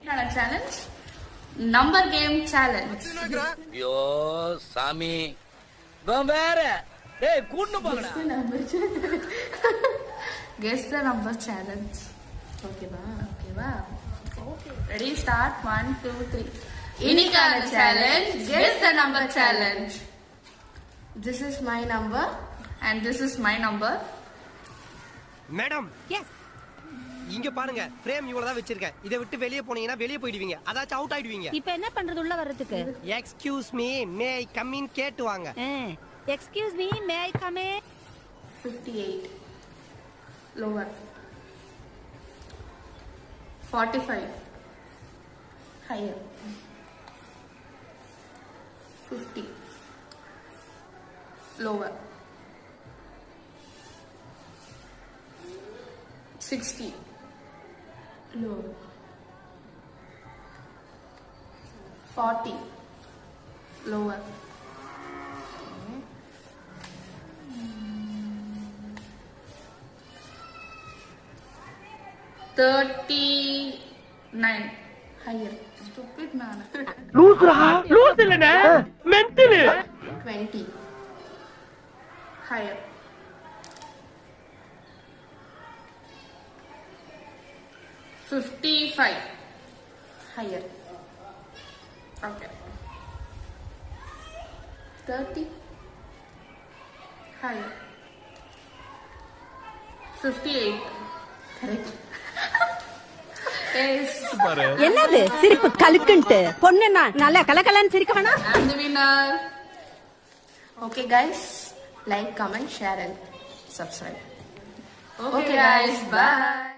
challenge, number game challenge. ஐயோ சாமி வேற டேய் கூட்னு போங்கடா. Guess the number challenge. Okay va. Ready, start. 1 2 3. Inikana challenge, guess the number challenge. This is my number and this is my number. Madam, yes இங்க பாருங்க, frame இவ்வளவு தான் வச்சிருக்கேன். இதை விட்டு வெளிய போனீங்கன்னா வெளிய போய்டுவீங்க. அதாச்சும் அவுட் ஆயிடுவீங்க. இப்போ என்ன பண்றது உள்ள வர்றதுக்கு? Excuse me, May I come in கேட்டு வாங்க. Excuse me, May I come in? 58. Lower. 45. Higher. 50. Lower. 60. Lower. 40. Lower. 39. Higher. Stupid man. Loose இல்லனே mental. 20. Higher. 55. Higher. Okay. 30. Higher. 58. Correct. Yes. என்னது சிரிப்பு கலுக்குன்ட்டு? பொண்ணுன்னா நல்லா கலகலன்னு சிரிக்க வேணாம். I'm the winner. Okay guys, like, comment, share and subscribe. Okay guys, bye.